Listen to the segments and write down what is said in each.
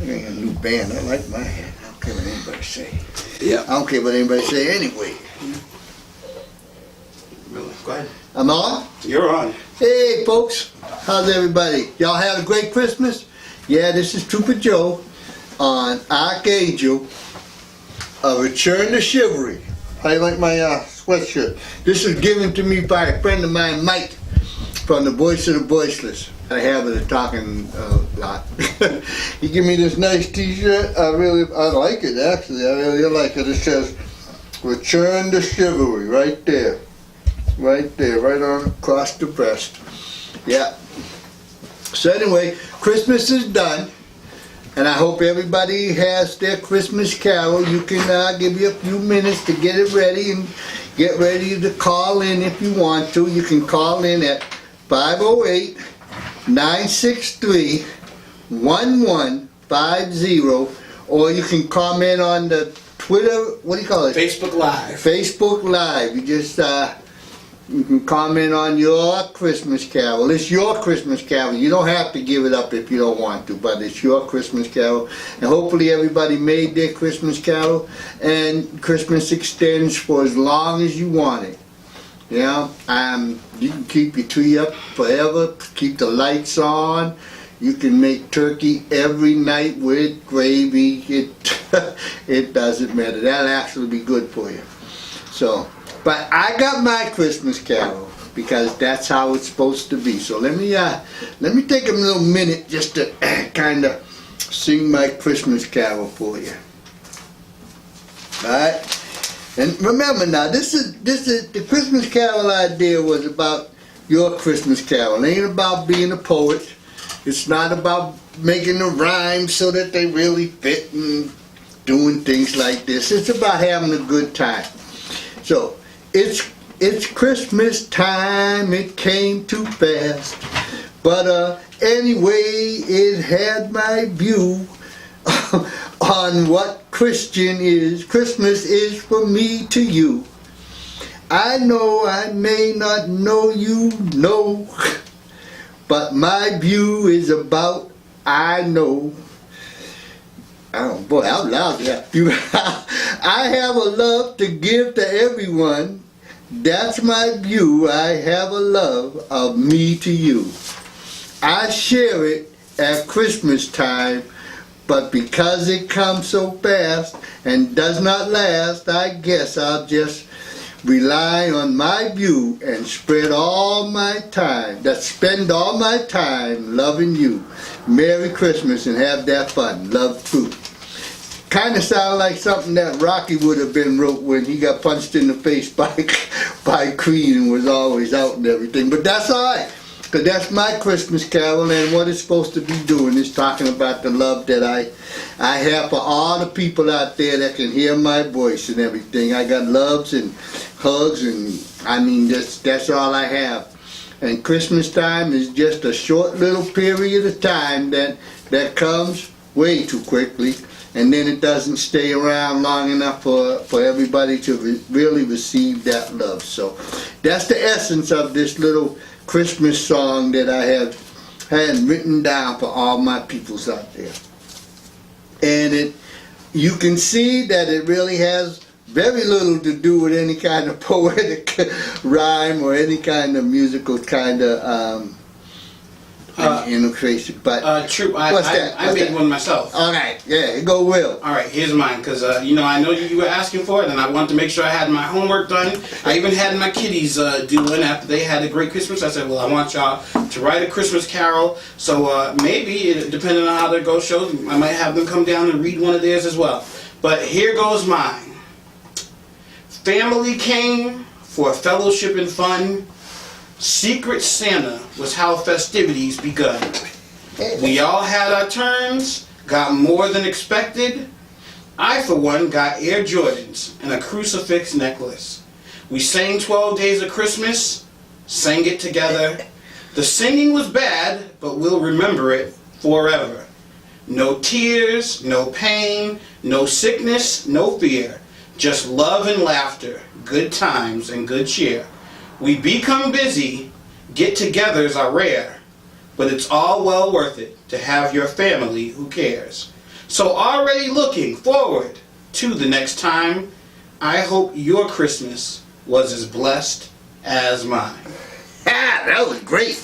I got a new band. I like my hat. I don't care what anybody say. Yeah. I don't care what anybody say anyway. Really? Go ahead. I'm on? You're on. Hey, folks. How's everybody? Y'all had a great Christmas? Yeah, this is Trooper Joe on ArchAngel A, Return to Chivalry. How you like my sweatshirt? This is given to me by a friend of mine, Mike, from the Voice of the Voiceless. I have a habit of talking a lot. He gave me this nice t-shirt. I like it, actually. I really like it. It says, Return to Chivalry, right there. Right there, right on across the breast. Yeah. So anyway, Christmas is done. And I hope everybody has their Christmas carol. You can give you a few minutes to get it ready and get ready to call in if you want to. You can call in at 508-963-1150, or you can comment on the Twitter, what do you call it? Facebook Live. Facebook Live. You just you can comment on your Christmas carol. It's your Christmas carol. You don't have to give it up if you don't want to, but it's your Christmas carol. And hopefully everybody made their Christmas carol, and Christmas extends for as long as you want it. You know, you can keep your tree up forever, keep the lights on. You can make turkey every night with gravy. It doesn't matter. That'll actually be good for you. So, but I got my Christmas carol because that's how it's supposed to be. So let me take a little minute just to kind of sing my Christmas carol for you. All right. And remember now, this is the Christmas carol idea was about your Christmas carol. It ain't about being a poet. It's not about making the rhymes so that they really fit and doing things like this. It's about having a good time. So it's Christmas time. It came too fast, but anyway, it had my view on what Christmas is for me to you. I know I may not know you know, but my view is about I know. Oh boy, out loud, yeah. I have a love to give to everyone. That's my view. I have a love of me to you. I share it at Christmas time, but because it comes so fast and does not last, I guess I'll just rely on my view and spend all my time loving you. Merry Christmas and have that fun. Love, Truth. Kind of sounded like something that Rocky would have been wrote when he got punched in the face by Creed and was always out and everything. But that's alright, because that's my Christmas carol, and what it's supposed to be doing is talking about the love that I have for all the people out there that can hear my voice and everything. I got loves and hugs, and I mean that's all I have. And Christmas time is just a short little period of time that comes way too quickly, and then it doesn't stay around long enough for everybody to really receive that love. So that's the essence of this little Christmas song that I had written down for all my peoples out there. And you can see that it really has very little to do with any kind of poetic rhyme or any kind of musical kind of innovation. But true. I made one myself. All right, yeah, go Will. All right, here's mine, because I know you were asking for it, and I wanted to make sure I had my homework done. I even had my kiddies do one after they had a great Christmas. I said, well, I want y'all to write a Christmas carol, so maybe, depending on how their go shows, I might have them come down and read one of theirs as well. But here goes mine. Family came for fellowship and fun. Secret Santa was how festivities begun. We all had our turns, got more than expected. I, for one, got Air Jordans and a crucifix necklace. We sang 12 Days of Christmas, sang it together. The singing was bad, but we'll remember it forever. No tears, no pain, no sickness, no fear. Just love and laughter, good times and good cheer. We become busy, get-togethers are rare, but it's all well worth it to have your family who cares. So already looking forward to the next time, I hope your Christmas was as blessed as mine. Ah, that was great.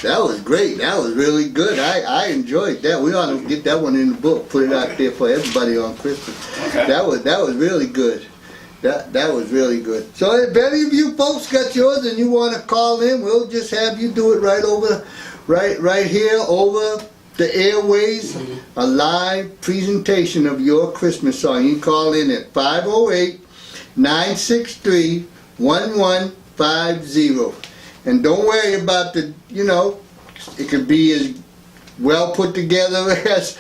That was great. That was really good. I enjoyed that. We ought to get that one in the book, put it out there for everybody on Christmas. Okay. That was really good. That was really good. So if any of you folks got yours and you want to call in, we'll just have you do it right here over the airways, a live presentation of your Christmas song. You can call in at 508-963-1150. And don't worry about the, it could be as well put together as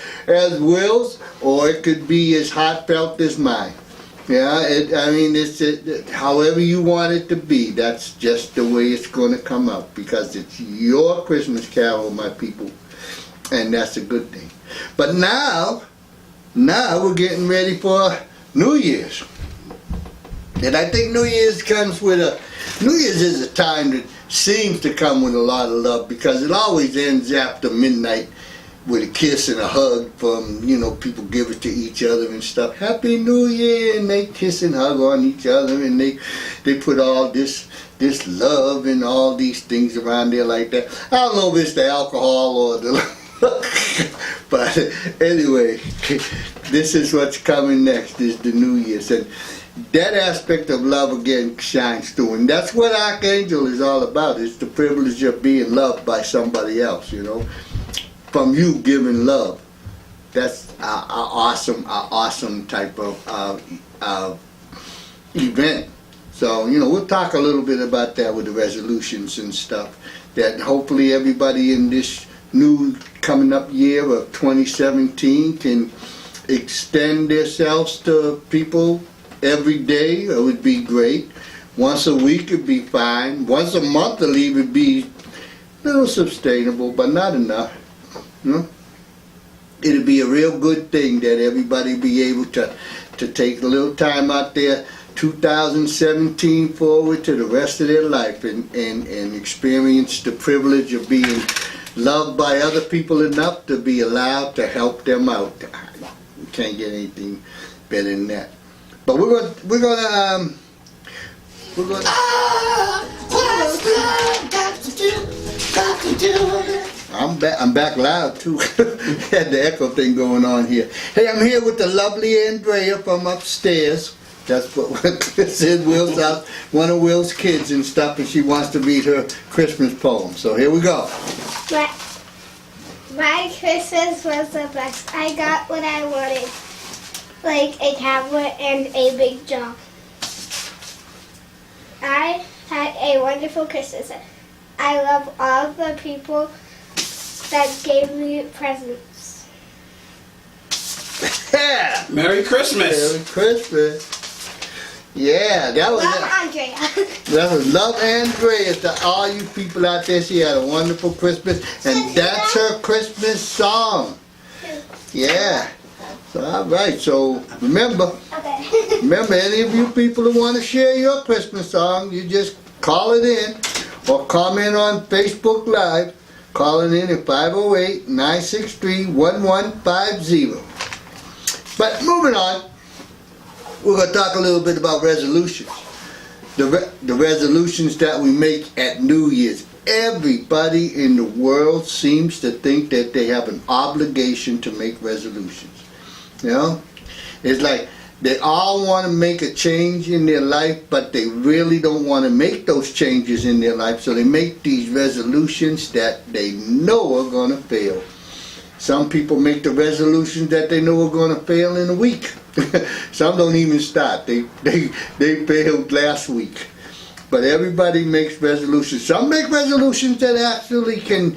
Will's, or it could be as heartfelt as mine. Yeah, it's however you want it to be. That's just the way it's going to come out, because it's your Christmas carol, my people, and that's a good thing. But now we're getting ready for New Year's, and I think New Year's is a time that seems to come with a lot of love, because it always ends after midnight with a kiss and a hug from, people give it to each other and stuff. Happy New Year, and they kiss and hug on each other, and they put all this love and all these things around there like that. I don't know if it's the alcohol or the but anyway, this is what's coming next, is the New Year's. And that aspect of love again shines through, and that's what ArchAngel is all about. It's the privilege of being loved by somebody else, from you giving love. That's an awesome type of event. So, we'll talk a little bit about that with the resolutions and stuff, that hopefully everybody in this new coming up year of 2017 can extend themselves to people every day. It would be great. Once a week would be fine. Once a month at least would be a little sustainable, but not enough. It'd be a real good thing that everybody be able to take a little time out there, 2017 forward to the rest of their life, and experience the privilege of being loved by other people enough to be allowed to help them out. You can't get anything better than that. But we're gonna What's love got to do with it? I'm back loud too. Had the echo thing going on here. Hey, I'm here with the lovely Andrea from upstairs. That's what this is, Will's house, one of Will's kids and stuff, and she wants to read her Christmas poem. So here we go. My Christmas was the best. I got what I wanted, like a tablet and a big job. I had a wonderful Christmas. I love all the people that gave me presents. Yeah. Merry Christmas. Merry Christmas. Yeah, that was Love, Andrea. That was Love Andrea to all you people out there. She had a wonderful Christmas, and that's her Christmas song. Yeah. So, all right. So remember, Okay. any of you people who want to share your Christmas song, you just call it in or comment on Facebook Live. Calling in at 508-963-1150. But moving on, we're going to talk a little bit about resolutions. The resolutions that we make at New Year's. Everybody in the world seems to think that they have an obligation to make resolutions. It's like they all want to make a change in their life, but they really don't want to make those changes in their life, so they make these resolutions that they know are going to fail. Some people make the resolutions that they know are going to fail in a week. Some don't even start. They failed last week. But everybody makes resolutions. Some make resolutions that actually can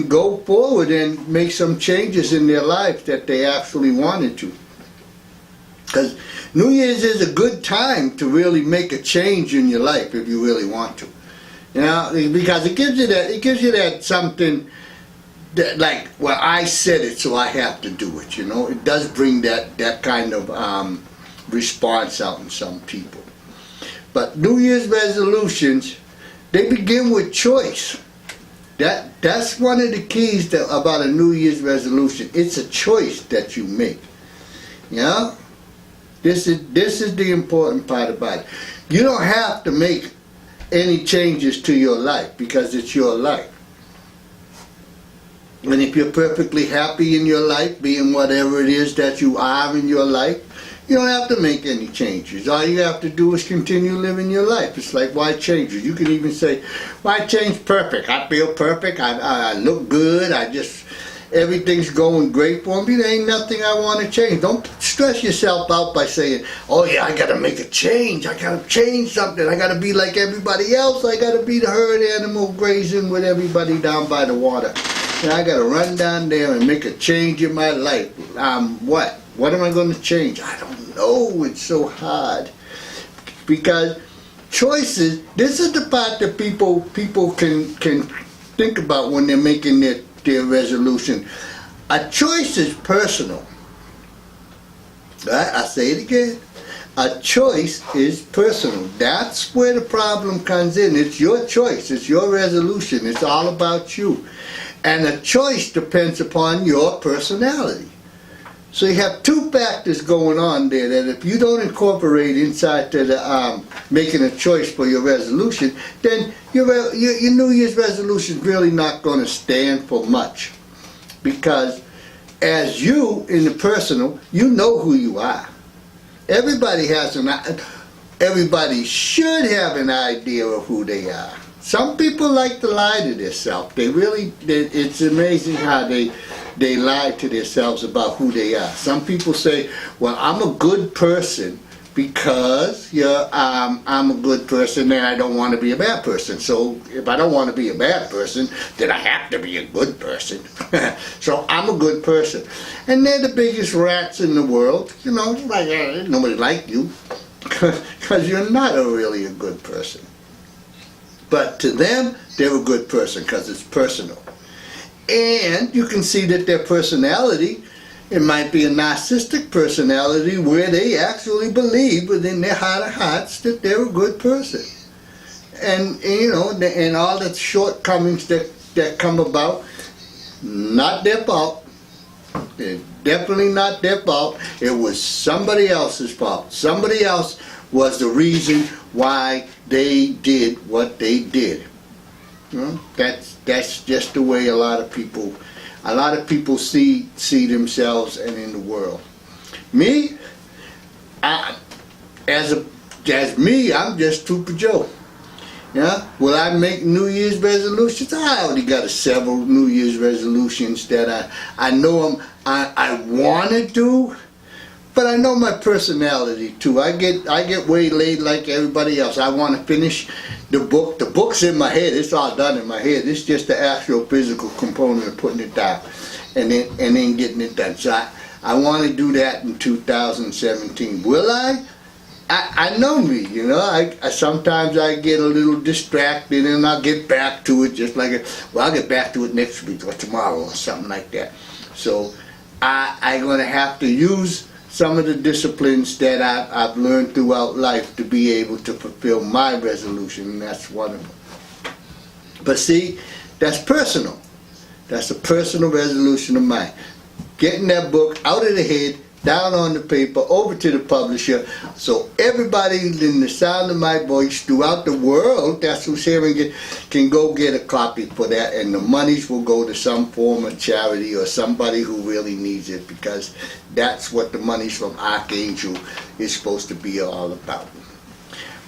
go forward and make some changes in their life that they actually wanted to. Because New Year's is a good time to really make a change in your life if you really want to. Because it gives you that something that, like, well, I said it, so I have to do it. It does bring that kind of response out in some people. But New Year's resolutions, they begin with choice. That's one of the keys about a New Year's resolution. It's a choice that you make. You know? This is the important part about it. You don't have to make any changes to your life because it's your life. And if you're perfectly happy in your life, being whatever it is that you are in your life, you don't have to make any changes. All you have to do is continue living your life. It's like, why change it? You can even say, why change perfect? I feel perfect. I look good. Everything's going great for me. There ain't nothing I want to change. Don't stress yourself out by saying, oh yeah, I got to make a change. I got to change something. I got to be like everybody else. I got to be the herd animal grazing with everybody down by the water. And I got to run down there and make a change in my life. What? What am I going to change? I don't know. It's so hard. Because choices, this is the part that people can think about when they're making their resolution. A choice is personal. Right? I say it again. A choice is personal. That's where the problem comes in. It's your choice. It's your resolution. It's all about you. And a choice depends upon your personality. So you have two factors going on there that if you don't incorporate inside to the making a choice for your resolution, then your New Year's resolution is really not going to stand for much. Because as you, in the personal, you know who you are. Everybody should have an idea of who they are. Some people like to lie to themselves. It's amazing how they lie to themselves about who they are. Some people say, well, I'm a good person because I'm a good person and I don't want to be a bad person. So if I don't want to be a bad person, then I have to be a good person. So I'm a good person. And they're the biggest rats in the world. You know, like nobody like you because you're not really a good person. But to them, they're a good person because it's personal. And you can see that their personality, it might be a narcissistic personality where they actually believe within their heart of hearts that they're a good person. And you know, and all the shortcomings that come about, not their fault. It's definitely not their fault. It was somebody else's fault. Somebody else was the reason why they did what they did. You know, that's just the way a lot of people see themselves and in the world. Me, as me, I'm just Trooper Joe. Yeah, will I make New Year's resolutions? I already got several New Year's resolutions that I know I want to do. But I know my personality too. I get waylaid like everybody else. I want to finish the book. The book's in my head. It's all done in my head. It's just the actual physical component of putting it down and then getting it done. So I want to do that in 2017. Will I? I know me, you know. I sometimes I get a little distracted and I'll get back to it just like I'll get back to it next week or tomorrow or something like that. So I'm going to have to use some of the disciplines that I've learned throughout life to be able to fulfill my resolution, and that's one of them. But see, that's personal. That's a personal resolution of mine. Getting that book out of the head, down on the paper, over to the publisher, so everybody in the sound of my voice throughout the world that's who's hearing it can go get a copy for that, and the monies will go to some form of charity or somebody who really needs it, because that's what the monies from ArchAngel is supposed to be all about.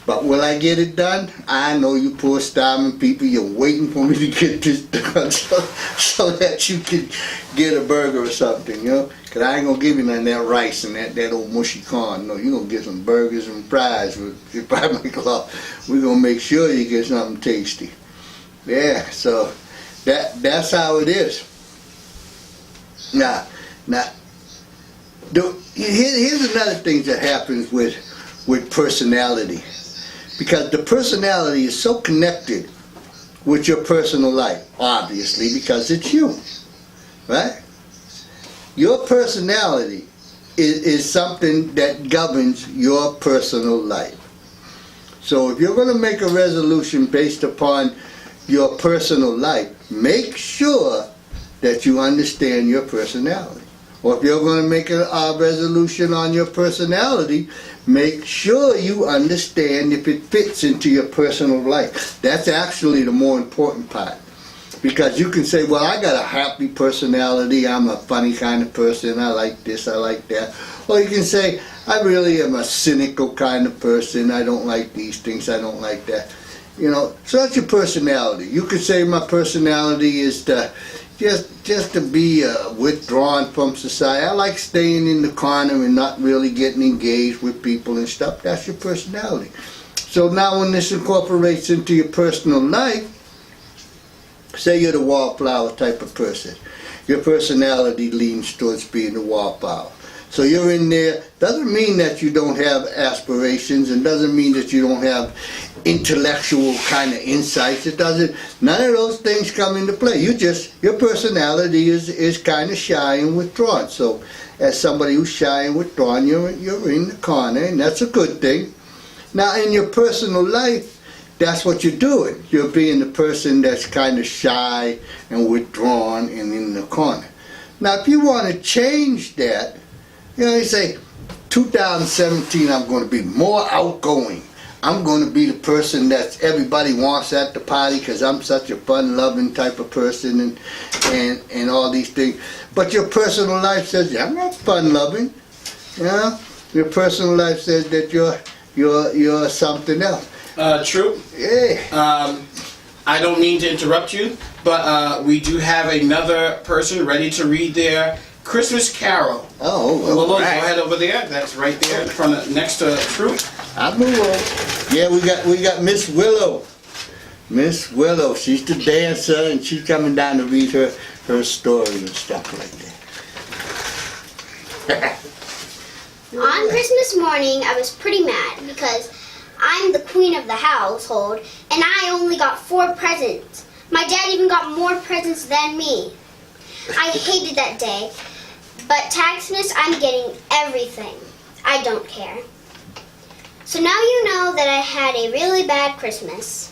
But will I get it done? I know you poor starving people, you're waiting for me to get this done so that you can get a burger or something, you know? Because I ain't going to give you none of that rice and that old mushy corn. No, you're going to get some burgers and fries. If I make law, we're going to make sure you get something tasty. Yeah, so that's how it is. Now, here's another thing that happens with personality. Because the personality is so connected with your personal life, obviously, because it's you, right? Your personality is something that governs your personal life. So if you're going to make a resolution based upon your personal life, make sure that you understand your personality. or if you're going to make a resolution on your personality, make sure you understand if it fits into your personal life. That's actually the more important part. Because you can say, well, I got a happy personality, I'm a funny kind of person, I like this, I like that. Or you can say, I really am a cynical kind of person, I don't like these things, I don't like that. You know, so that's your personality. You could say my personality is to just to be withdrawn from society. I like staying in the corner and not really getting engaged with people and stuff. That's your personality. So now when this incorporates into your personal life, say you're the wallflower type of person. Your personality leans towards being the wallflower. So you're in there, doesn't mean that you don't have aspirations, and doesn't mean that you don't have intellectual kind of insights. It doesn't, none of those things come into play. Your personality is kind of shy and withdrawn. So as somebody who's shy and withdrawn, you're in the corner, and that's a good thing. Now in your personal life, that's what you're doing. You're being the person that's kind of shy and withdrawn and in the corner. Now if you want to change that, you know, you say, 2017, I'm going to be more outgoing. I'm going to be the person that everybody wants at the party because I'm such a fun-loving type of person and all these things. But your personal life says, yeah, I'm not fun-loving. You know? Your personal life says that you're something else. True. Yeah. I don't mean to interrupt you, but we do have another person ready to read their Christmas Carol. Oh, Well, all go right. ahead over there. That's right there in front of, next to Troop. I'll move on. Yeah, we got Miss Willow. Miss Willow, she's the dancer, and she's coming down to read her story and stuff like that. On Christmas morning, I was pretty mad because I'm the queen of the household and I only got 4 presents. My dad even got more presents than me. I hated that day, but Taxmas, I'm getting everything. I don't care. So now you know that I had a really bad Christmas.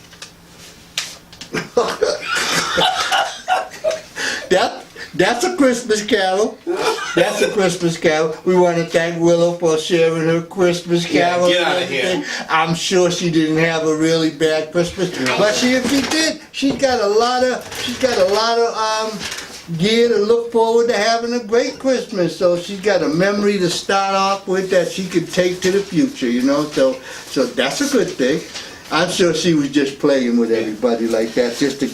That's a Christmas carol. That's a Christmas carol. We want to thank Willow for sharing her Christmas carol. Get out of here. I'm sure she didn't have a really bad Christmas, but if she did, she's got a lot of gear to look forward to having a great Christmas. So she's got a memory to start off with that she could take to the future. You know, so that's a good thing. I'm sure she was just playing with everybody like that, just to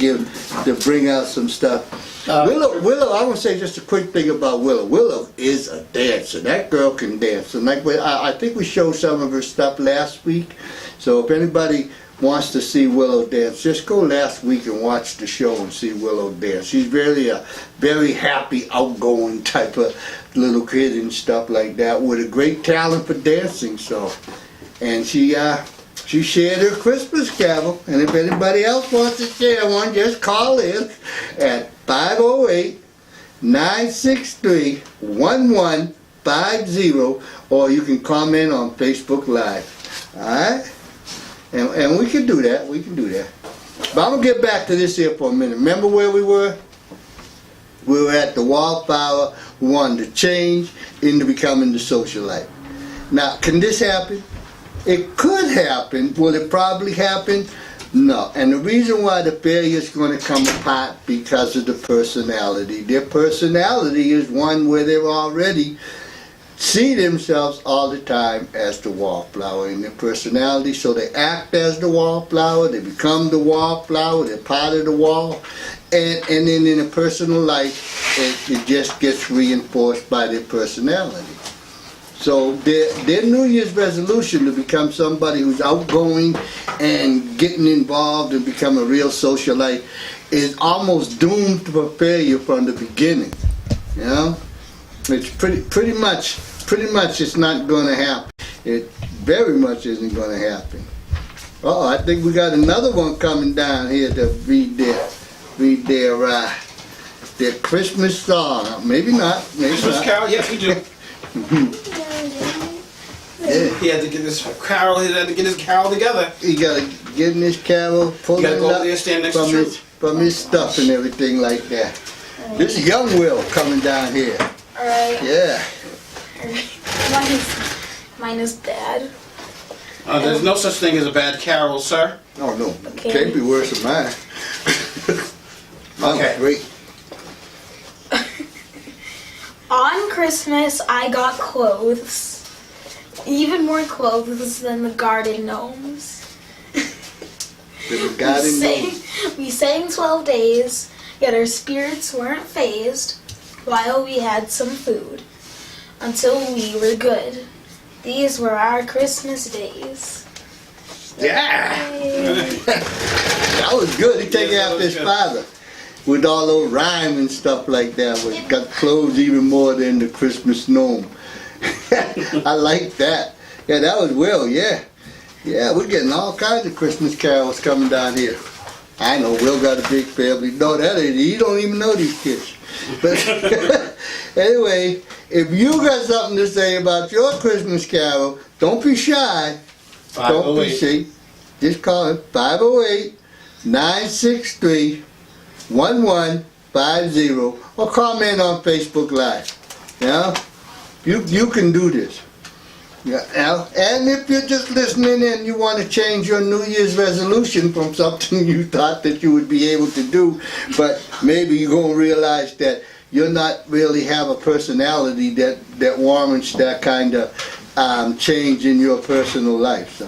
bring out some stuff. Willow, I want to say just a quick thing about Willow. Willow is a dancer. That girl can dance. And I think we showed some of her stuff last week. So if anybody wants to see Willow dance, just go last week and watch the show and see Willow dance. She's really a very happy, outgoing type of little kid and stuff like that, with a great talent for dancing. So, and she shared her Christmas carol, and if anybody else wants to share one, just call in at 508-963-1150, or you can comment on Facebook Live. Alright? And we can do that, But I'm going to get back to this here for a minute. Remember where we were? We were at the wallflower who wanted to change into becoming the socialite. Now, can this happen? It could happen. Will it probably happen? No. And the reason why the failure is going to come apart because of the personality. Their personality is one where they're already see themselves all the time as the wallflower in their personality. So they act as the wallflower, they become the wallflower, they're part of the wall. And then in a personal life, it just gets reinforced by their personality. So their New Year's resolution to become somebody who's outgoing and getting involved and become a real socialite is almost doomed to failure from the beginning. You know, it's pretty much it's not going to happen. It very much isn't going to happen. Oh, I think we got another one coming down here to read their Christmas song. Maybe not. Maybe Christmas not. Carol? Yes, we do. Yeah. He had to get his carol. He had to get his carol together. He got to get in his carol, pull You gotta it go up over there, stand next to from his stuff and everything like that. This is young Will coming down here. Alright. Yeah. Mine is bad. There's no such thing as a bad carol, sir. Oh, no. Okay. Can't be worse than mine. Mine was Okay. great. On Christmas, I got clothes. Even more clothes than the garden gnomes. We sang 12 days, yet our spirits weren't phased while we had some food until we were good. These were our Christmas days. Yeah. That was good. He taking Yeah, that after was his good. father with all those rhyme and stuff like that. Where he got clothes even more than the Christmas gnome. I like that. Yeah, that was Will. Yeah. Yeah, we're getting all kinds of Christmas carols coming down here. I know Will got a big family. No, that ain't. You don't even know these kids. But anyway, if you got something to say about your Christmas carol, don't be shy. Don't be 508. shy. Just call it 508-963-1150 or comment on Facebook Live. Yeah, you can do this. Yeah, and if you're just listening and you want to change your New Year's resolution from something you thought that you would be able to do, but maybe you're going to realize that you're not really have a personality that warrants that kind of change in your personal life.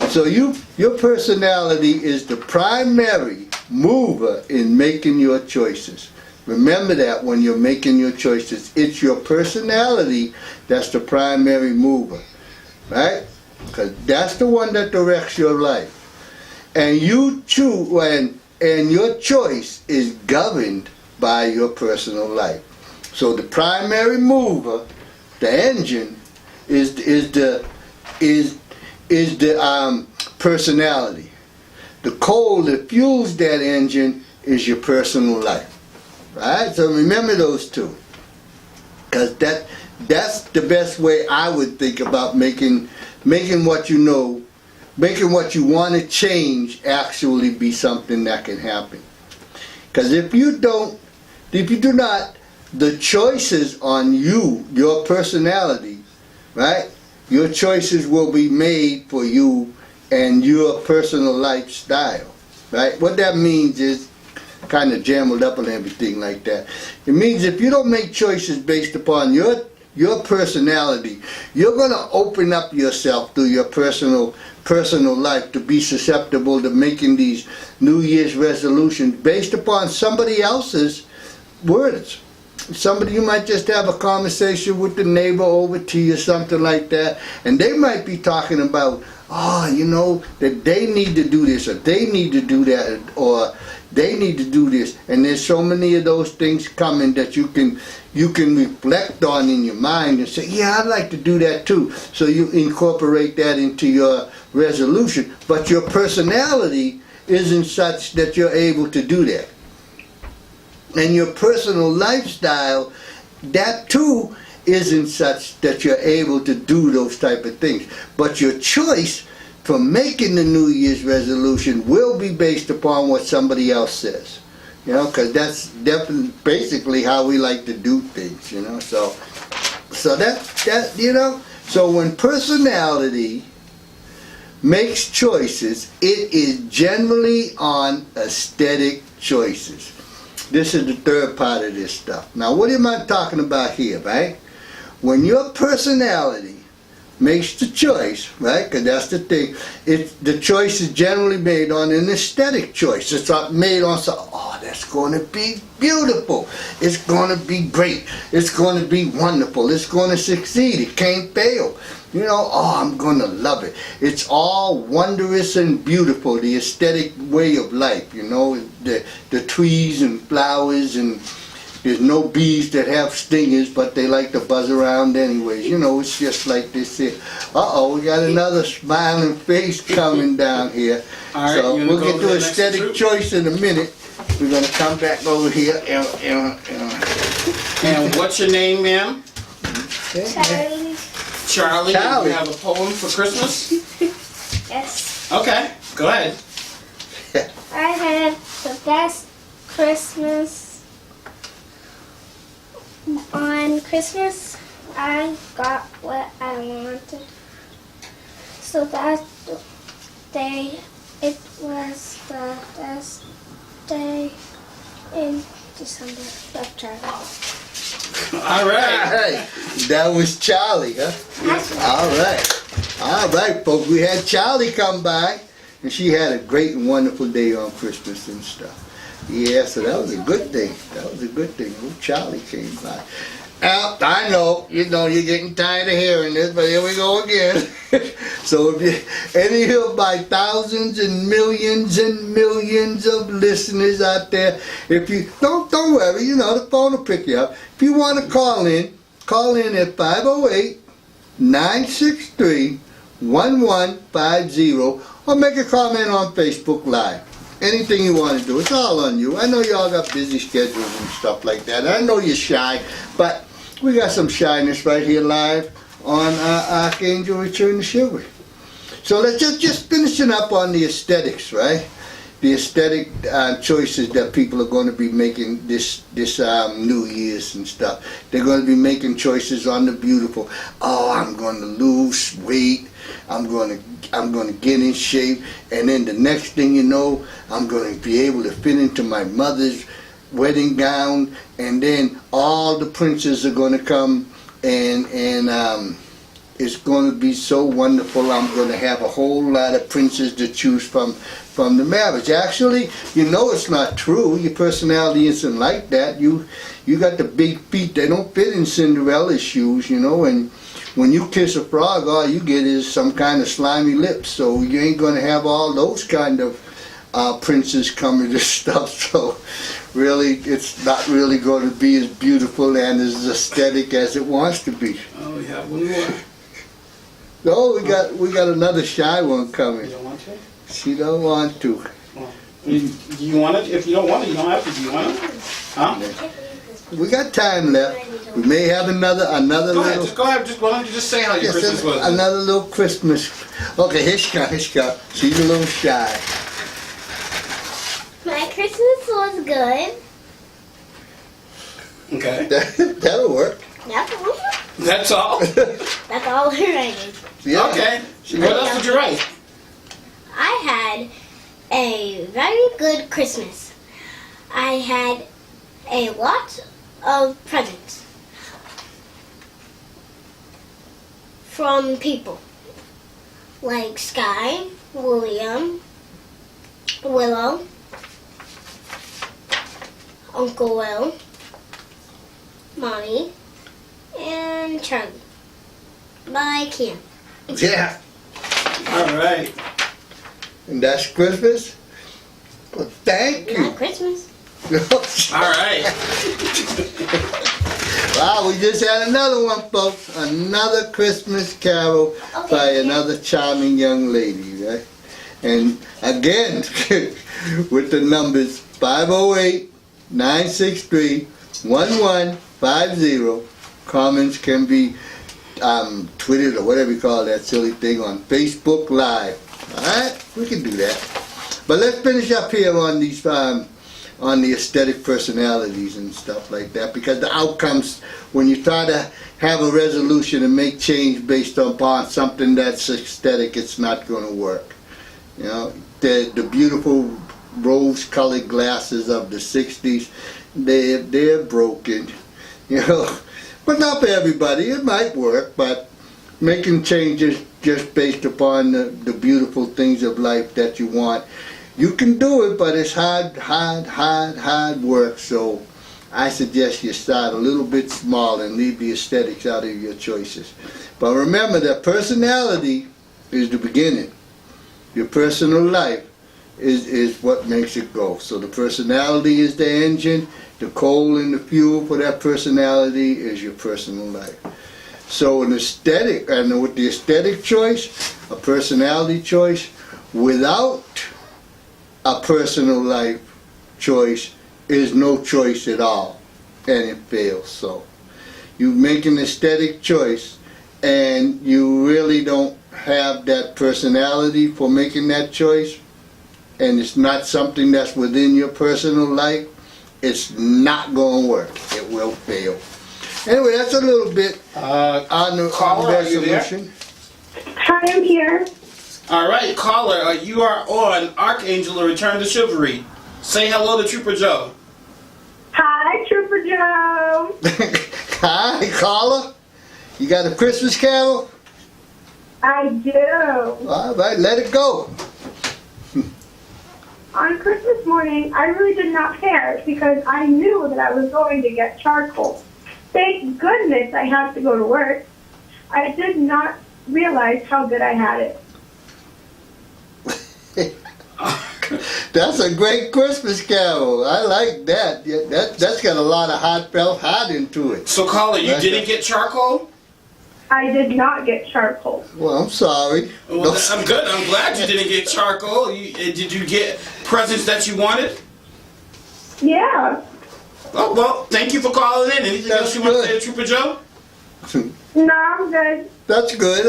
So your personality is the primary mover in making your choices. Remember that when you're making your choices, it's your personality that's the primary mover, right? Because that's the one that directs your life. And you choose, and your choice is governed by your personal life. So the primary mover, the engine, is the personality. The coal that fuels that engine is your personal life. Right? So remember those two. Because that's the best way I would think about making what you know, making what you want to change actually be something that can happen. Because if you do not, the choices on you, your personality, right? Your choices will be made for you and your personal lifestyle, right? What that means is kind of jumbled up and everything like that. It means if you don't make choices based upon your personality, you're going to open up yourself through your personal life to be susceptible to making these New Year's resolutions based upon somebody else's words. Somebody, you might just have a conversation with the neighbor over tea or something like that, and they might be talking about, that they need to do this, or they need to do that, or they need to do this. And there's so many of those things coming that you can reflect on in your mind and say, yeah, I'd like to do that too. So you incorporate that into your resolution. But your personality isn't such that you're able to do that. And your personal lifestyle, that too isn't such that you're able to do those type of things. But your choice for making the New Year's resolution will be based upon what somebody else says. Because that's definitely basically how we like to do things, So that so when personality makes choices, it is generally on aesthetic choices. This is the third part of this stuff. Now, what am I talking about here, right? When your personality makes the choice, right? Because that's the thing. The choice is generally made on an aesthetic choice. It's not made on that's going to be beautiful. It's going to be great. It's going to be wonderful. It's going to succeed. It can't fail. I'm going to love it. It's all wondrous and beautiful, the aesthetic way of life, the trees and flowers, and there's no bees that have stingers, but they like to buzz around anyways. It's just like this here. Uh-oh, we got another smiling face coming down here. All right, So we'll get to aesthetic choice in a minute. We're going to come back over here. And what's your name, ma'am? Charlie. Charlie. Charlie. You have a poem for Christmas? Yes. Okay, go ahead. I had the best Christmas on Christmas, I got what I wanted. So that day, it was the best day in December of travel. All right. Hey, that was Charlie, huh? All right, folks. We had Charlie come by, and she had a great and wonderful day on Christmas and stuff. Yeah, so that was a good thing. Oh, Charlie came by. Al, I know, you're getting tired of hearing this, but here we go again. So if you, any of my thousands and millions of listeners out there, if you, don't worry, the phone will pick you up. If you want to call in at 508-963-1150 or make a comment on Facebook Live. Anything you want to do, it's all on you. I know you all got busy schedules and stuff like that. I know you're shy, but we got some shyness right here live on ArchAngel Return to Chivalry. So let's just finishing up on the aesthetics, right? The aesthetic choices that people are going to be making this New Year's and stuff. They're going to be making choices on the beautiful. Oh, I'm going to lose weight. I'm going to get in shape, and then the next thing you know, I'm going to be able to fit into my mother's wedding gown, and then all the princes are going to come, and it's going to be so wonderful. I'm going to have a whole lot of princes to choose from the marriage. Actually, it's not true. Your personality isn't like that. You got the big feet. They don't fit in Cinderella's shoes, and when you kiss a frog, all you get is some kind of slimy lips. So you ain't going to have all those kind of princes coming to stuff. So really, it's not really going to be as beautiful and as aesthetic as it wants to be. Oh, we have one more. No, we got another shy one coming. You don't want to? She don't want to. Well, do you want it? If you don't want it, you don't have to. Do you want it? Huh? We got time left. We may have another Go little. ahead. Just go ahead. Why don't you just say how your Christmas was? Another little Christmas. Okay, Hishka. She's a little shy. My Christmas was good. Okay. That'll work. That's all? That's all we're writing. Yeah. Okay. What else did you write? I had a very good Christmas. I had a lot of presents from people like Sky, William, Willow, Uncle Will, Mommy, and Charlie. By Kim. Yeah. All right. And that's Christmas? Well, thank you. Not Christmas. All right. Wow, we just had another one, folks. Another Christmas carol by another charming young lady, right? And again, with the numbers 508-963-1150. Comments can be tweeted or whatever you call that silly thing on Facebook Live. Alright, we can do that. But let's finish up here on these on the aesthetic personalities and stuff like that, because the outcomes, when you try to have a resolution and make change based upon something that's aesthetic, it's not going to work. The beautiful rose-colored glasses of the 60s, they're broken, but not for everybody. It might work, but making changes just based upon the beautiful things of life that you want, you can do it, but it's hard work. So I suggest you start a little bit small and leave the aesthetics out of your choices. But remember that personality is the beginning. Your personal life is what makes it go. So the personality is the engine, the coal and the fuel for that personality is your personal life. So an aesthetic, and with the aesthetic choice, a personality choice, without a personal life choice is no choice at all, and it fails. So you make an aesthetic choice and you really don't have that personality for making that choice, and it's not something that's within your personal life, it's not going to work. It will fail. Anyway, that's a little bit on the Caller, are you there? resolution. Hi, I'm here. All right, caller, you are on ArchAngel A, Return to Chivalry. Say hello to Trooper Joe. Hi, Trooper Joe. Hi, caller. You got a Christmas carol? I do. All right, let it go. On Christmas morning, I really did not care because I knew that I was going to get charcoal. Thank goodness I had to go to work. I did not realize how good I had it. That's a great Christmas carol. I like that. Yeah, that's got a lot of heart into it. So, caller, you didn't get charcoal? I did not get charcoal. Well, I'm sorry. Well, I'm good. I'm glad you didn't get charcoal. Did you get presents that you wanted? Yeah. Oh, well, thank you for calling in. Anything else you want to say to Trooper Joe? No, I'm good. That's good.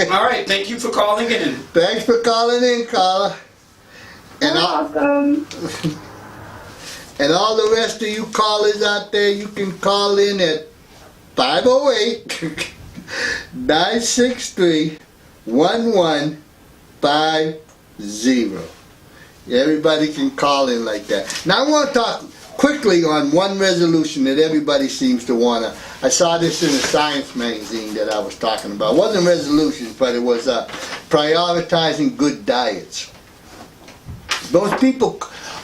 All right, thank you for calling in. Thanks for calling in, caller. You're welcome. And all the rest of you callers out there, you can call in at 508-963-1150. Everybody can call in like that. Now I want to talk quickly on one resolution that everybody seems to want to. I saw this in a science magazine that I was talking about. It wasn't resolutions, but it was prioritizing good diets. Most people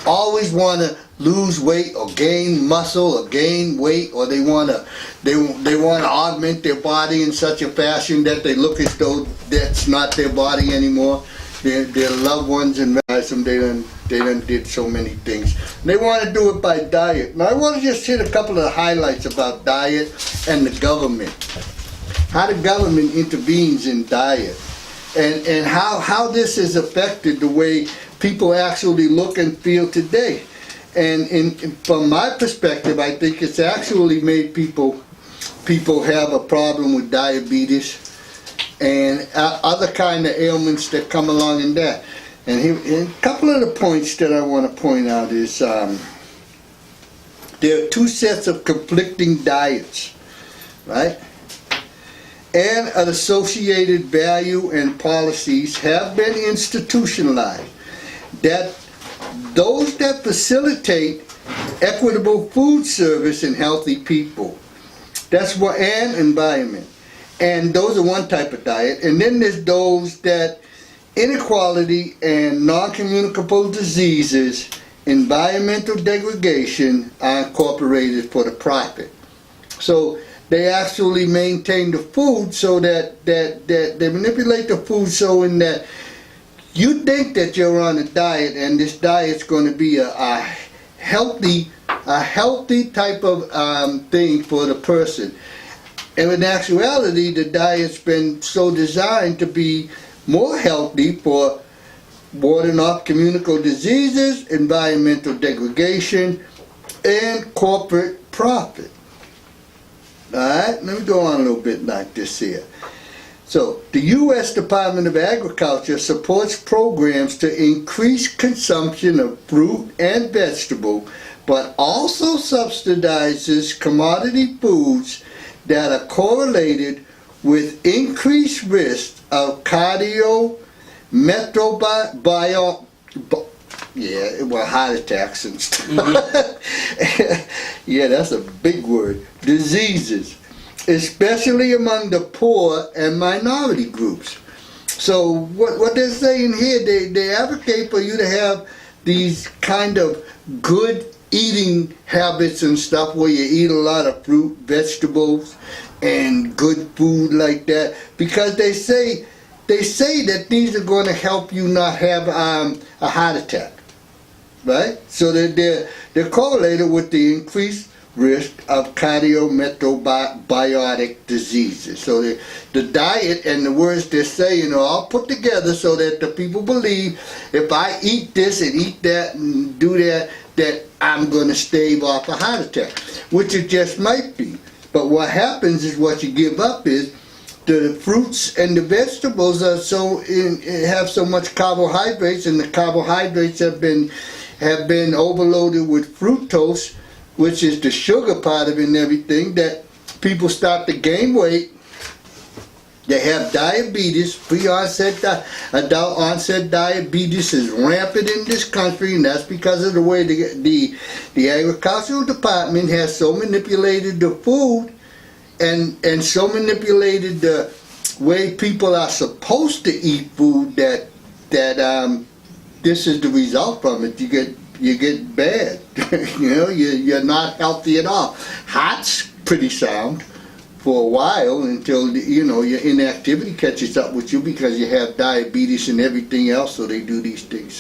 always want to lose weight or gain muscle or gain weight, or they want to augment their body in such a fashion that they look as though that's not their body anymore. Their loved ones and realize them they done did so many things. They want to do it by diet. Now I want to just hit a couple of highlights about diet and the government. How the government intervenes in diet, and how this has affected the way people actually look and feel today. And from my perspective, I think it's actually made people have a problem with diabetes and other kind of ailments that come along in that. And a couple of the points that I want to point out is there are two sets of conflicting diets, right? And an associated value and policies have been institutionalized that those that facilitate equitable food service and healthy people, that's what, and environment. And those are one type of diet. And then there's those that inequality and non-communicable diseases, environmental degradation are incorporated for the profit. So they actually maintain the food so that they manipulate the food so in that you think that you're on a diet and this diet's going to be a healthy type of thing for the person. And in actuality, the diet's been so designed to be more healthy for warding off communicable diseases, environmental degradation, and corporate profit. Alright, let me go on a little bit like this here. So, the U.S. Department of Agriculture supports programs to increase consumption of fruit and vegetable, but also subsidizes commodity foods that are correlated with increased risk of heart attacks and stuff. Yeah, that's a big word. Diseases, especially among the poor and minority groups. So what they're saying here, they advocate for you to have these kind of good eating habits and stuff where you eat a lot of fruit, vegetables, and good food like that, because they say that these are going to help you not have a heart attack, right? So they're correlated with the increased risk of cardiometabolic diseases. So the diet and the words they're saying are all put together so that the people believe if I eat this and eat that and do that I'm going to stave off a heart attack, which it just might be. But what happens is what you give up is the fruits and the vegetables are have so much carbohydrates, and the carbohydrates have been overloaded with fructose, which is the sugar part of it and everything, that people start to gain weight. They have diabetes, adult onset diabetes is rampant in this country, and that's because of the way the agricultural department has so manipulated the food and so manipulated the way people are supposed to eat food that this is the result from it. You get bad. You're not healthy at all. Heart's pretty sound for a while until your inactivity catches up with you because you have diabetes and everything else, so they do these things.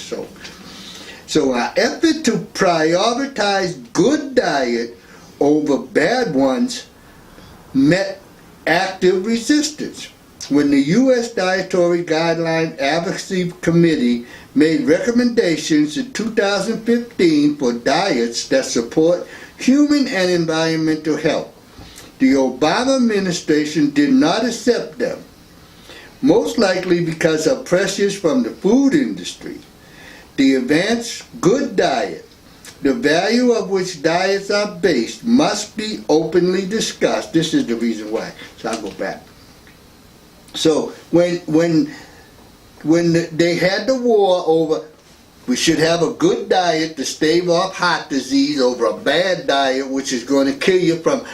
So our effort to prioritize good diet over bad ones met active resistance. When the U.S. Dietary Guideline Advocacy Committee made recommendations in 2015 for diets that support human and environmental health, the Obama administration did not accept them, most likely because of pressures from the food industry. The advanced good diet, the value of which diets are based, must be openly discussed. This is the reason why. So I'll go back. So when they had the war over, we should have a good diet to stave off heart disease over a bad diet, which is going to kill you from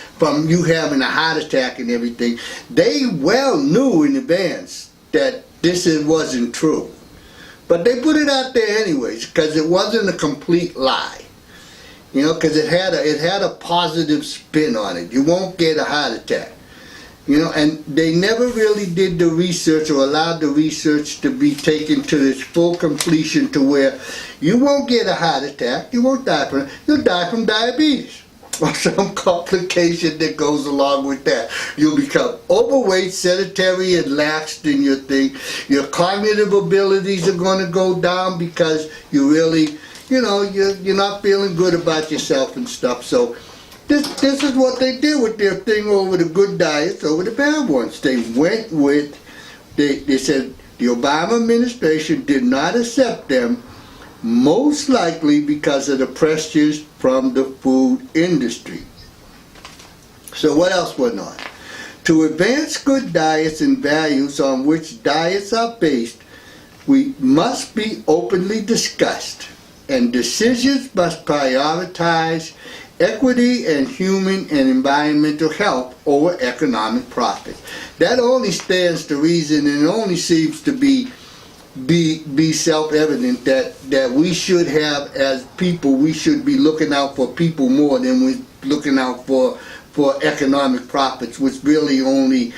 you having a heart attack and everything. They well knew in advance that wasn't true. But they put it out there anyways, because it wasn't a complete lie. Because it had a positive spin on it. You won't get a heart attack. And they never really did the research or allowed the research to be taken to its full completion to where you won't get a heart attack, you won't die from it, you'll die from diabetes or some complication that goes along with that. You'll become overweight, sedentary, and laxed in your thing. Your cognitive abilities are going to go down because you really, you're not feeling good about yourself and stuff. So This is what they did with their thing over the good diets, over the bad ones. They went with, they said the Obama administration did not accept them, most likely because of the pressures from the food industry. So what else went on? To advance good diets and values on which diets are based, we must be openly discussed, and decisions must prioritize equity and human and environmental health over economic profit. That only stands to reason, and it only seems to be self-evident that we should have, as people, we should be looking out for people more than we're looking out for economic profits, which really only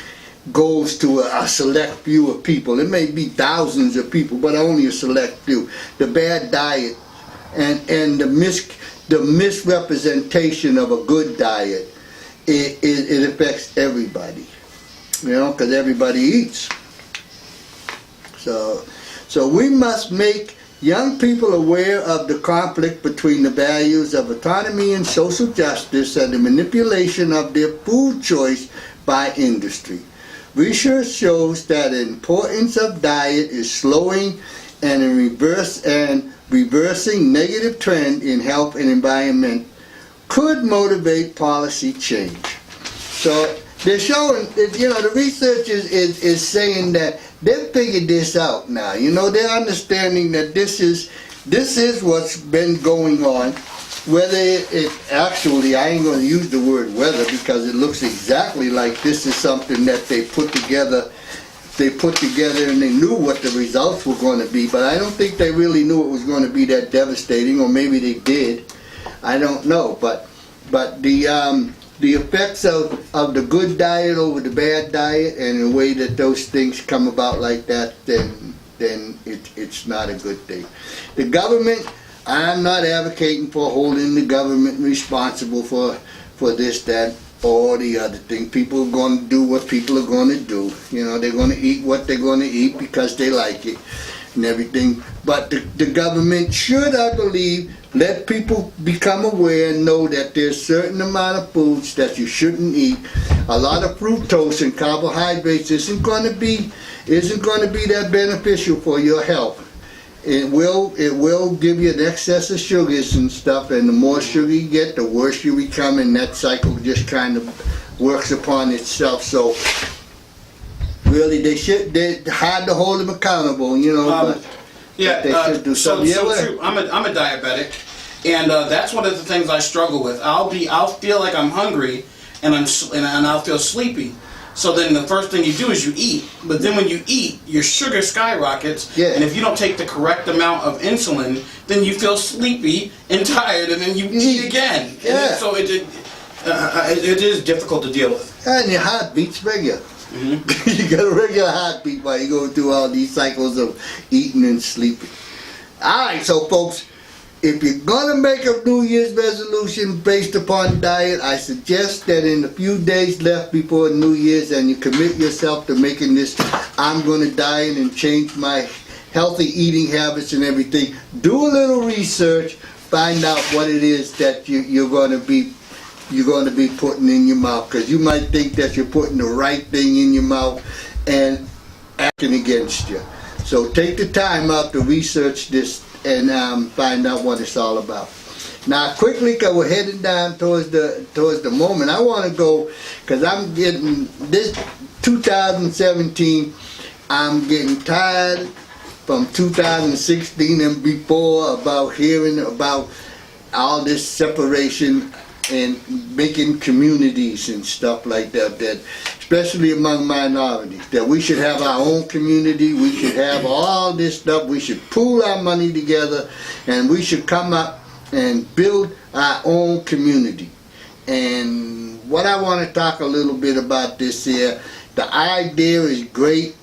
goes to a select few of people. It may be thousands of people, but only a select few. The bad diet and the misrepresentation of a good diet, it affects everybody, because everybody eats. So we must make young people aware of the conflict between the values of autonomy and social justice and the manipulation of their food choice by industry. Research shows that the importance of diet is slowing and reversing negative trend in health and environment could motivate policy change. So they're showing, the research is saying that they've figured this out now. They're understanding that this is what's been going on. Whether it actually, I ain't going to use the word whether, because it looks exactly like this is something that they put together and they knew what the results were going to be, but I don't think they really knew it was going to be that devastating, or maybe they did. I don't know, but the effects of the good diet over the bad diet and the way that those things come about like that, then it's not a good thing. The government, I'm not advocating for holding the government responsible for this, that, or the other thing. People are going to do what people are going to do. They're going to eat what they're going to eat because they like it and everything. But the government should, I believe, let people become aware and know that there's a certain amount of foods that you shouldn't eat. A lot of fructose and carbohydrates isn't going to be that beneficial for your health. it will give you an excess of sugars and stuff, and the more sugar you get, the worse you become, and that cycle just kind of works upon itself. So really, they're hard to hold them accountable, you know. But Yeah, they should do so something. Yeah, true. I'm a diabetic, and that's one of the things I struggle with. I'll feel like I'm hungry, and I'll feel sleepy. So then the first thing you do is you eat. But then when you eat, your sugar skyrockets, Yeah. and if you don't take the correct amount of insulin, then you feel sleepy and tired, and then you eat again. Yeah. So it is difficult to deal with. And your heart beats regular. You got a regular heartbeat while you go through all these cycles of eating and sleeping. Alright, so folks, if you're gonna make a New Year's resolution based upon diet, I suggest that in the few days left before New Year's and you commit yourself to making this, I'm gonna diet and change my healthy eating habits and everything, do a little research, find out what it is that you're gonna be putting in your mouth, because you might think that you're putting the right thing in your mouth and acting against you. So take the time out to research this and find out what it's all about. Now quickly, because we're heading down towards the moment, I want to go, because I'm getting, this 2017, I'm getting tired from 2016 and before about hearing about all this separation and making communities and stuff like that, especially among minorities, that we should have our own community, we should have all this stuff, we should pool our money together, and we should come up and build our own community. And what I want to talk a little bit about this here, the idea is great.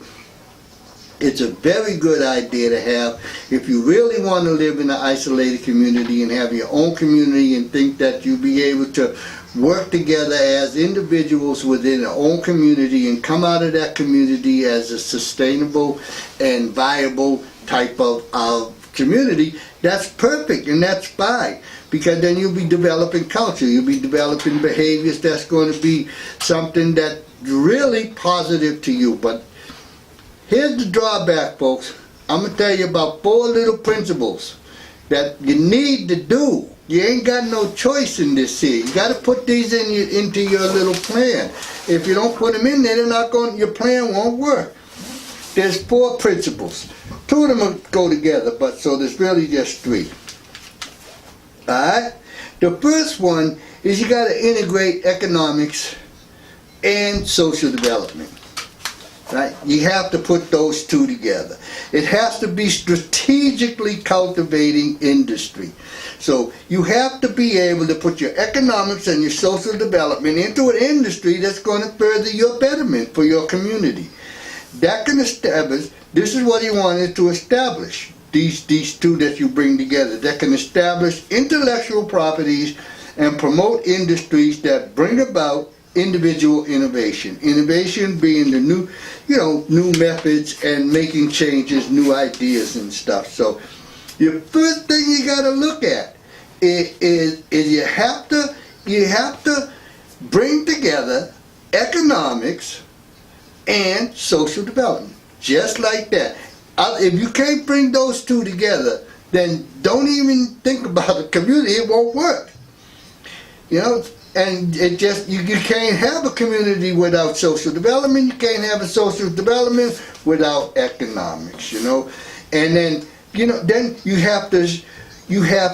It's a very good idea to have if you really want to live in an isolated community and have your own community and think that you'll be able to work together as individuals within your own community and come out of that community as a sustainable and viable type of community. That's perfect and that's fine, because then you'll be developing culture, you'll be developing behaviors that's going to be something that's really positive to you. But here's the drawback, folks. I'm going to tell you about 4 little principles that you need to do. You ain't got no choice in this here. You got to put these into your little plan. If you don't put them in there, your plan won't work. There's 4 principles. 2 of them will go together, but so there's really just 3. Alright? The first one is you got to integrate economics and social development. Right? You have to put those 2 together. It has to be strategically cultivating industry. So you have to be able to put your economics and your social development into an industry that's going to further your betterment for your community. That can establish, this is what he wanted to establish, these 2 that you bring together, that can establish intellectual properties and promote industries that bring about individual innovation. Innovation being the new methods and making changes, new ideas and stuff. So your first thing you got to look at is you have to bring together economics and social development, just like that. If you can't bring those 2 together, then don't even think about a community. It won't work. You know. And it just, you can't have a community without social development. You can't have a social development without economics, you know. And then, then you have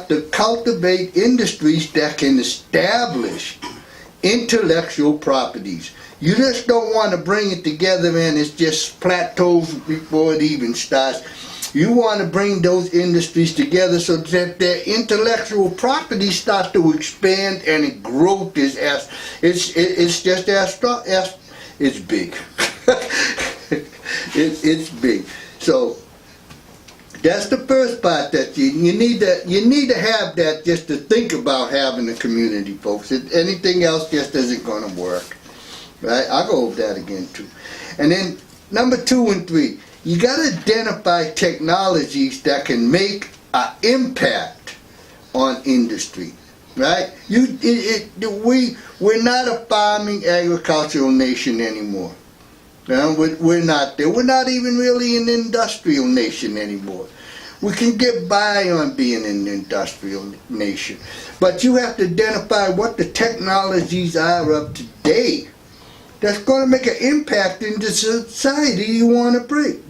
to cultivate industries that can establish intellectual properties. You just don't want to bring it together and it just plateaus before it even starts. You want to bring those industries together so that their intellectual properties start to expand and it growth is it's big. it's big. So that's the first part that you need to have that, just to think about having a community, folks. Anything else just isn't going to work. Right? I'll go over that again too. And then number 2 and 3. You got to identify technologies that can make an impact on industry, right? We're not a farming agricultural nation anymore. We're not there. We're not even really an industrial nation anymore. We can get by on being an industrial nation. But you have to identify what the technologies are of today that's going to make an impact in the society you want to bring,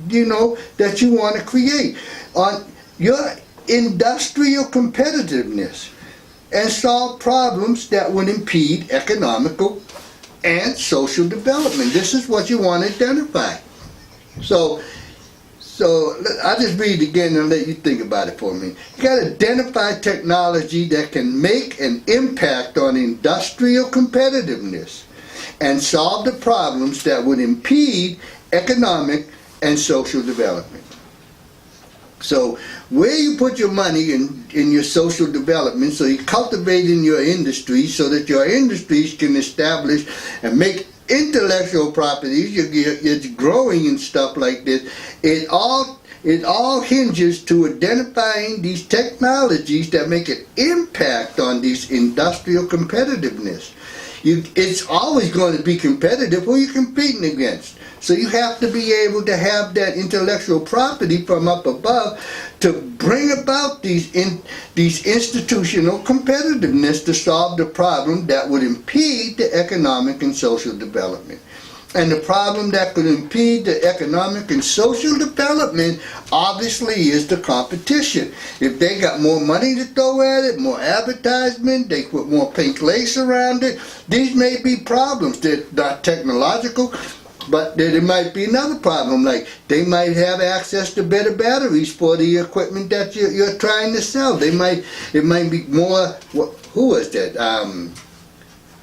that you want to create. On your industrial competitiveness and solve problems that would impede economical and social development. This is what you want to identify. So I'll just read it again and let you think about it for me. You got to identify technology that can make an impact on industrial competitiveness and solve the problems that would impede economic and social development. So where you put your money in your social development, so you cultivate in your industry so that your industries can establish and make intellectual properties, you're growing and stuff like this. It all hinges to identifying these technologies that make an impact on this industrial competitiveness. It's always going to be competitive. Who are you competing against? So you have to be able to have that intellectual property from up above to bring about these institutional competitiveness to solve the problem that would impede the economic and social development. And the problem that could impede the economic and social development obviously is the competition. If they got more money to throw at it, more advertisement, they put more pink lace around it, these may be problems. They're not technological, but there might be another problem, like they might have access to better batteries for the equipment that you're trying to sell. It might be more, who is that?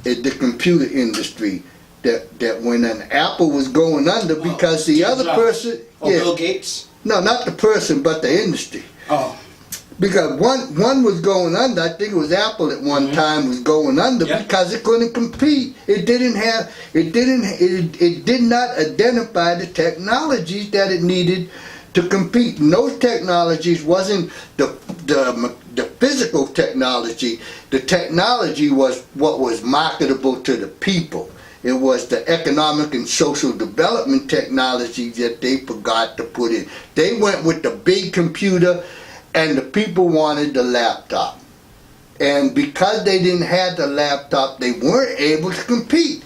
The computer industry. That when an Apple was going under because the other person... Bill Gates? No, not the person, but the industry. Oh. Because one was going under. I think it was Apple at one time was going under because it couldn't compete. It did not identify the technologies that it needed to compete. And those technologies wasn't the physical technology. The technology was what was marketable to the people. It was the economic and social development technology that they forgot to put in. They went with the big computer and the people wanted the laptop. And because they didn't have the laptop, they weren't able to compete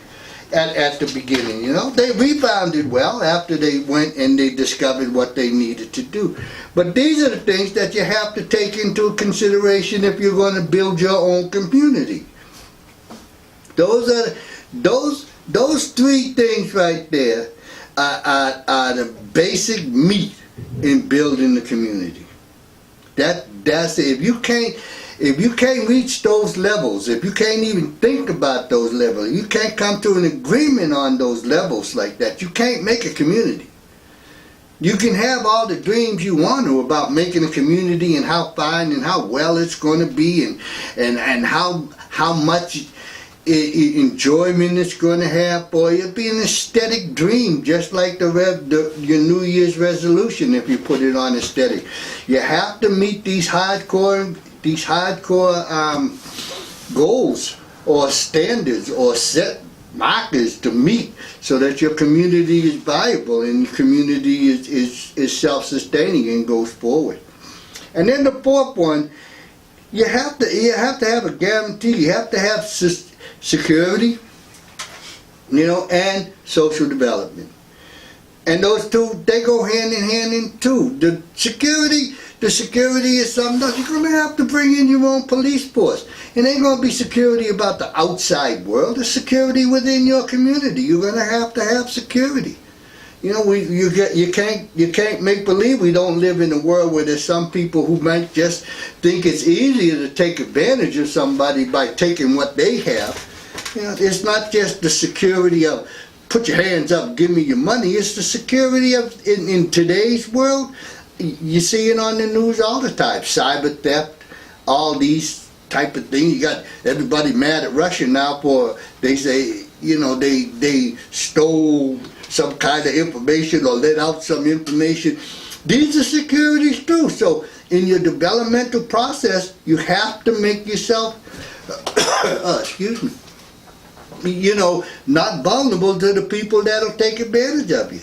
at the beginning, They rebounded well after they went and they discovered what they needed to do. But these are the things that you have to take into consideration if you're going to build your own community. Those three things right there are the basic meat in building the community. That's it. If you can't reach those levels, if you can't even think about those levels, you can't come to an agreement on those levels like that, you can't make a community. You can have all the dreams you want to about making a community and how fine and how well it's going to be and how much enjoyment it's going to have. Boy, it'll be an aesthetic dream, just like your New Year's resolution if you put it on aesthetic. You have to meet these hardcore goals or standards or set markers to meet so that your community is viable and your community is self-sustaining and goes forward. And then the fourth one, you have to have a guarantee. You have to have security, and social development. And those two, they go hand in hand in two. The security is something else. You're going to have to bring in your own police force. It ain't going to be security about the outside world. It's security within your community. You're going to have security. You can't make believe we don't live in a world where there's some people who might just think it's easier to take advantage of somebody by taking what they have. It's not just the security of put your hands up, give me your money. It's the security of in today's world. You see it on the news all the time. Cyber theft, all these type of things. You got everybody mad at Russia now for they say they stole some kind of information or let out some information. These are securities too. So in your developmental process, you have to make yourself, not vulnerable to the people that'll take advantage of you.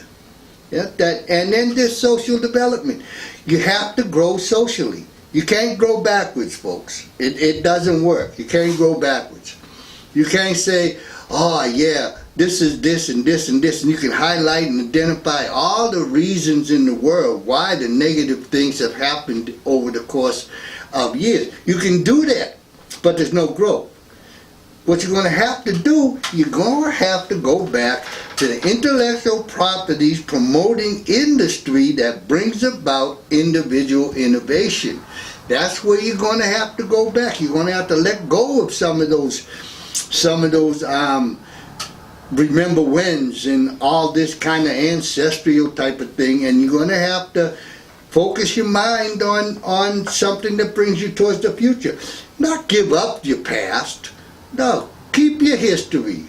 Yeah, and then there's social development. You have to grow socially. You can't grow backwards, folks. It doesn't work. You can't grow backwards. You can't say, oh yeah, this is this and this and this, and you can highlight and identify all the reasons in the world why the negative things have happened over the course of years. You can do that, but there's no growth. What you're going to have to do, you're going to have to go back to the intellectual properties promoting industry that brings about individual innovation. That's where you're going to have to go back. You're going to have to let go of some of those remember whens and all this kind of ancestral type of thing, and you're going to have to focus your mind on something that brings you towards the future. Not give up your past. No, keep your history.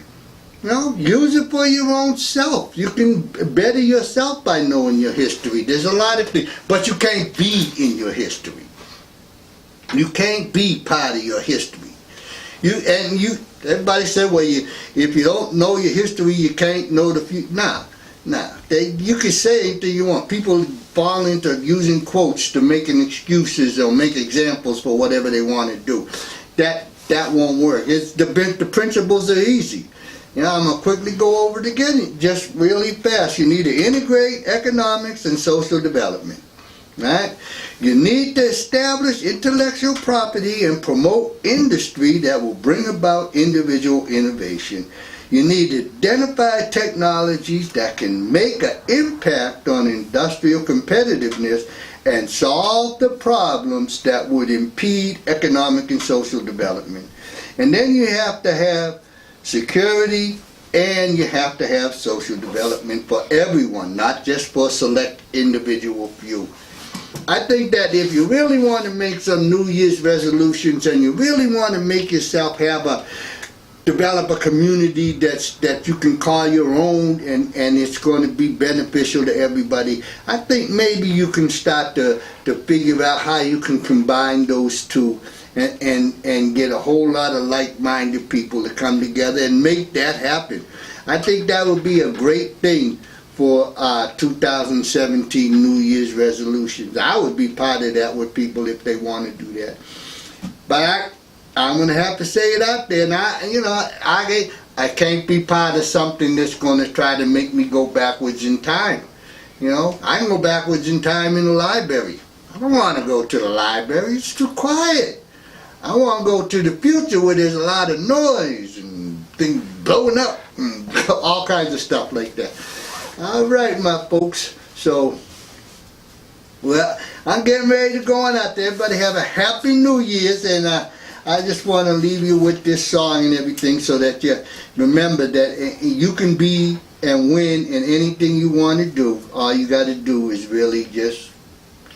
Use it for your own self. You can better yourself by knowing your history. There's a lot of things, but you can't be in your history. You can't be part of your history. Everybody said, well, if you don't know your history, you can't know the future. Nah. You can say anything you want. People fall into using quotes to making excuses or make examples for whatever they want to do. That won't work. The principles are easy. I'm going to quickly go over it again, just really fast. You need to integrate economics and social development. Right? You need to establish intellectual property and promote industry that will bring about individual innovation. You need to identify technologies that can make an impact on industrial competitiveness and solve the problems that would impede economic and social development. And then you have to have security, and you have to have social development for everyone, not just for a select individual few. I think that if you really want to make some New Year's resolutions and you really want to make yourself develop a community that you can call your own and it's going to be beneficial to everybody, I think maybe you can start to figure out how you can combine those two and get a whole lot of like-minded people to come together and make that happen. I think that would be a great thing for 2017 New Year's resolutions. I would be part of that with people if they want to do that. But I'm going to have to say it out there. And I can't be part of something that's going to try to make me go backwards in time. I can go backwards in time in the library. I don't want to go to the library. It's too quiet. I want to go to the future where there's a lot of noise and things blowing up and all kinds of stuff like that. All right, my folks. So, I'm getting ready to go on out there. Everybody have a happy New Year's, and I just want to leave you with this song and everything so that you remember that you can be and win in anything you want to do. All you got to do is really just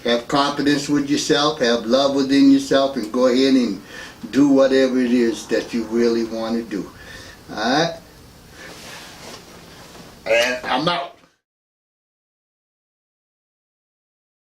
have confidence with yourself, have love within yourself, and go ahead and do whatever it is that you really want to do. All right? And I'm out.